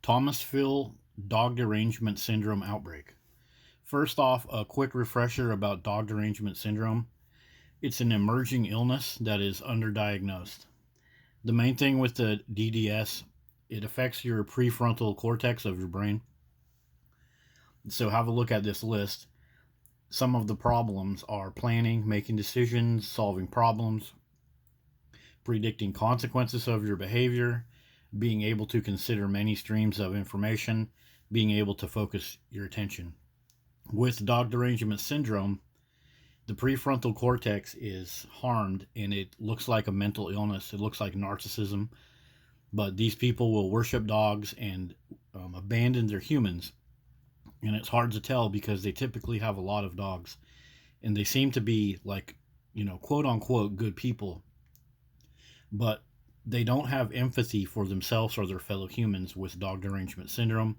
Thomasville dog derangement syndrome outbreak. First off, a quick refresher about dog derangement syndrome. It's an emerging illness that is underdiagnosed. The main thing with the DDS, it affects your prefrontal cortex of your brain. So have a look at this list. Some of the problems are planning, making decisions, solving problems, predicting consequences of your behavior, being able to consider many streams of information, being able to focus your attention. With dog derangement syndrome, the prefrontal cortex is harmed and it looks like a mental illness. It looks like narcissism. But these people will worship dogs and abandon their humans. And it's hard to tell because they typically have a lot of dogs. And they seem to be like, quote unquote, good people. But they don't have empathy for themselves or their fellow humans with dog derangement syndrome.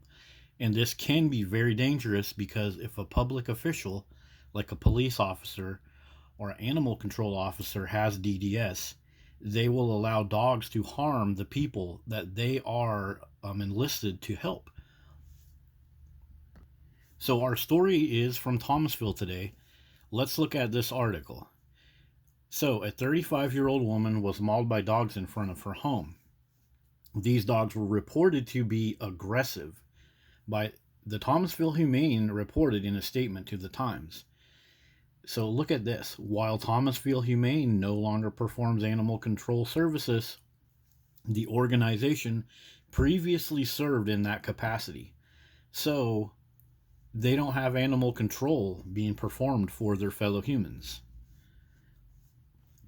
And this can be very dangerous because if a public official, like a police officer or an animal control officer, has DDS, they will allow dogs to harm the people that they are enlisted to help. So our story is from Thomasville today. Let's look at this article. So, a 35-year-old woman was mauled by dogs in front of her home. These dogs were reported to be aggressive. By the Thomasville Humane reported in a statement to the Times. So look at this. While Thomasville Humane no longer performs animal control services, the organization previously served in that capacity. So they don't have animal control being performed for their fellow humans.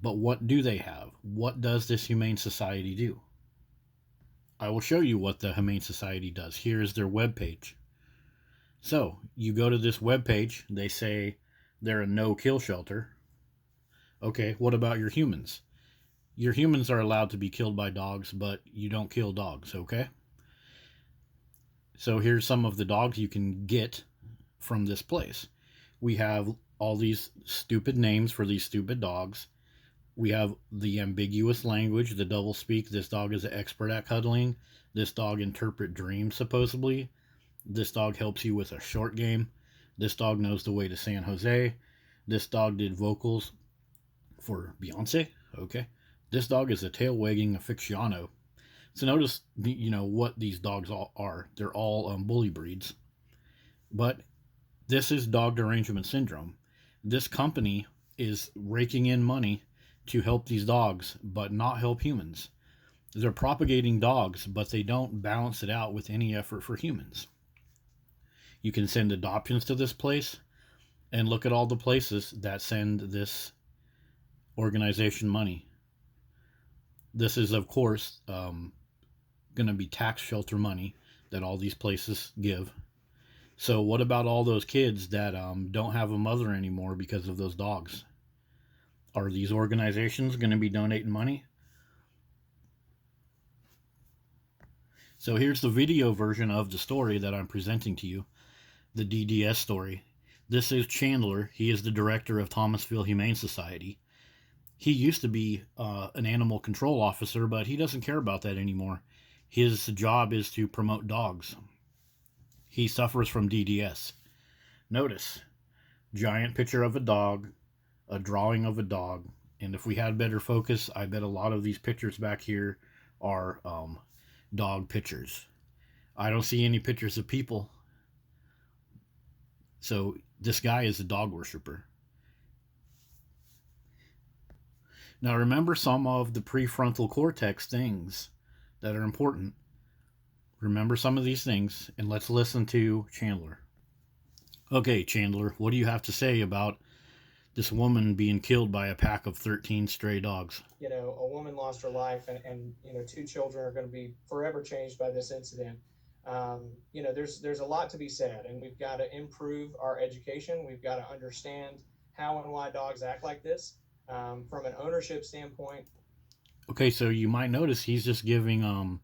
But what do they have? What does this Humane Society do? I will show you what the Humane Society does. Here is their webpage. So, you go to this webpage, they say they're a no-kill shelter. Okay, what about your humans? Your humans are allowed to be killed by dogs, but you don't kill dogs, okay? So here's some of the dogs you can get from this place. We have all these stupid names for these stupid dogs. We have the ambiguous language, the doublespeak. This dog is an expert at cuddling. This dog interprets dreams, supposedly. This dog helps you with a short game. This dog knows the way to San Jose. This dog did vocals for Beyonce. Okay. This dog is a tail-wagging aficionado. So notice, what these dogs all are. They're all bully breeds. But this is dog derangement syndrome. This company is raking in money to help these dogs, but not help humans. They're propagating dogs, but they don't balance it out with any effort for humans. You can send adoptions to this place, and look at all the places that send this organization money. This is, of course, going to be tax shelter money that all these places give. So what about all those kids that don't have a mother anymore because of those dogs? Are these organizations going to be donating money? So here's the video version of the story that I'm presenting to you, the DDS story. This is Chandler. He is the director of Thomasville Humane Society. He used to be an animal control officer, but he doesn't care about that anymore. His job is to promote dogs. He suffers from DDS. Notice, giant picture of a dog, a drawing of a dog, and if we had better focus, I bet a lot of these pictures back here are dog pictures. I don't see any pictures of people. So this guy is a dog worshiper. Now remember some of the prefrontal cortex things that are important. Remember some of these things, and let's listen to Chandler. Okay, Chandler, what do you have to say about this woman being killed by a pack of 13 stray dogs? A woman lost her life, and two children are going to be forever changed by this incident. There's a lot to be said, and we've got to improve our education. We've got to understand how and why dogs act like this from an ownership standpoint. Okay, so you might notice he's just giving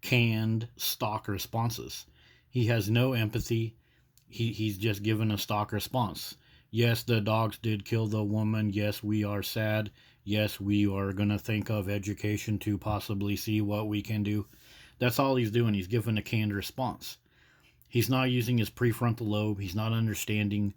canned stock responses. He has no empathy. He's just given a stock response. Yes, the dogs did kill the woman. Yes, we are sad. Yes, we are going to think of education to possibly see what we can do. That's all he's doing. He's giving a canned response. He's not using his prefrontal lobe. He's not understanding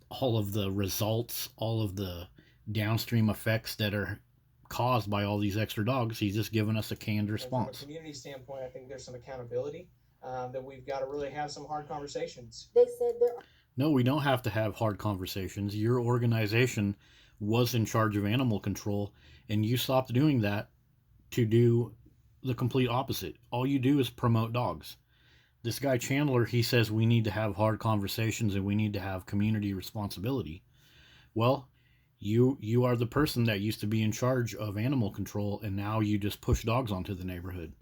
all of the results, all of the downstream effects that are caused by all these extra dogs. He's just giving us a canned response. From a community standpoint, I think there's some accountability that we've got to really have some hard conversations. They said there. No, we don't have to have hard conversations. Your organization was in charge of animal control, and you stopped doing that to do the complete opposite. All you do is promote dogs. This guy Chandler, he says we need to have hard conversations and we need to have community responsibility. Well, you are the person that used to be in charge of animal control, and now you just push dogs onto the neighborhood.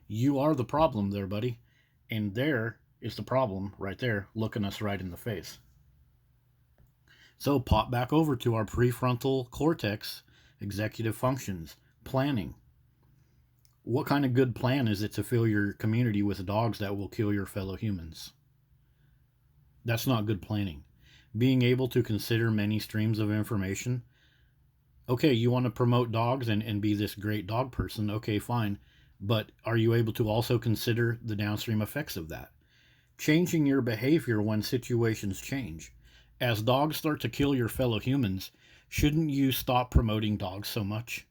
You are the problem there, buddy. And there is the problem right there, looking us right in the face. So pop back over to our prefrontal cortex, executive functions, planning. What kind of good plan is it to fill your community with dogs that will kill your fellow humans? That's not good planning. Being able to consider many streams of information. Okay, you want to promote dogs and be this great dog person. Okay, fine. But are you able to also consider the downstream effects of that? Changing your behavior when situations change. As dogs start to kill your fellow humans, shouldn't you stop promoting dogs so much?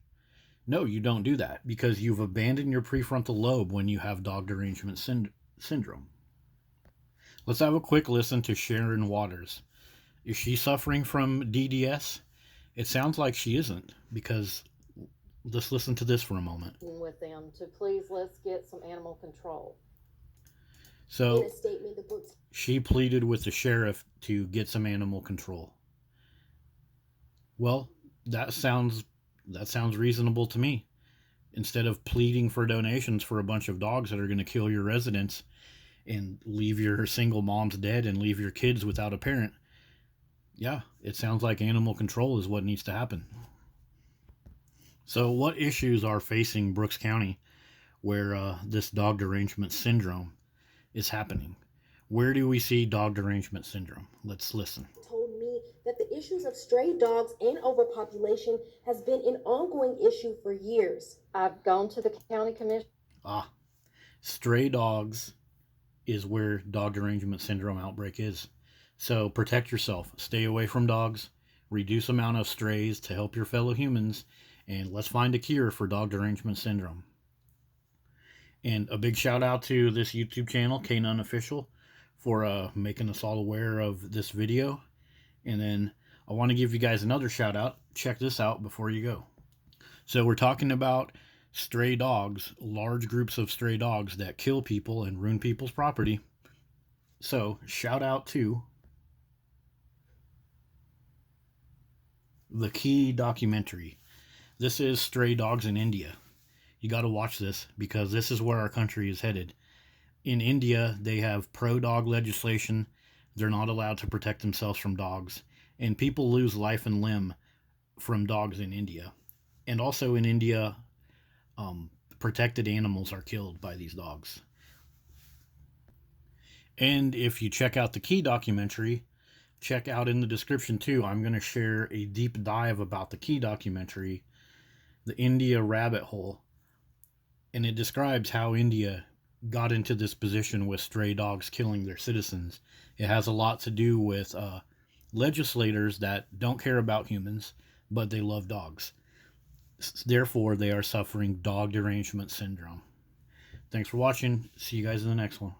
No, you don't do that because you've abandoned your prefrontal lobe when you have dog derangement syndrome. Let's have a quick listen to Sharon Waters. Is she suffering from DDS? It sounds like she isn't, because let's listen to this for a moment. With them to please, let's get some animal control. So In a statement, the book. She pleaded with the sheriff to get some animal control. Well, that sounds reasonable to me. Instead of pleading for donations for a bunch of dogs that are going to kill your residents and leave your single moms dead and leave your kids without a parent, yeah, it sounds like animal control is what needs to happen. So what issues are facing Brooks County where this dog derangement syndrome is happening? Where do we see dog derangement syndrome? Let's listen. Told me that the issues of stray dogs and overpopulation has been an ongoing issue for years. I've gone to the county commission. Stray dogs is where dog derangement syndrome outbreak is. So protect yourself. Stay away from dogs. Reduce amount of strays to help your fellow humans. And let's find a cure for dog derangement syndrome. And a big shout out to this YouTube channel, K9 Official, for making us all aware of this video. And then I want to give you guys another shout out. Check this out before you go. So we're talking about stray dogs, large groups of stray dogs that kill people and ruin people's property. So shout out to the KHEE documentary. This is Stray Dogs in India. You got to watch this because this is where our country is headed. In India, they have pro-dog legislation. They're not allowed to protect themselves from dogs. And people lose life and limb from dogs in India. And also in India, protected animals are killed by these dogs. And if you check out the KHEE documentary, check out in the description too, I'm going to share a deep dive about the KHEE documentary, The India Rabbit Hole. And it describes how India got into this position with stray dogs killing their citizens. It has a lot to do with legislators that don't care about humans, but they love dogs. Therefore, they are suffering dog derangement syndrome. Thanks for watching. See you guys in the next one.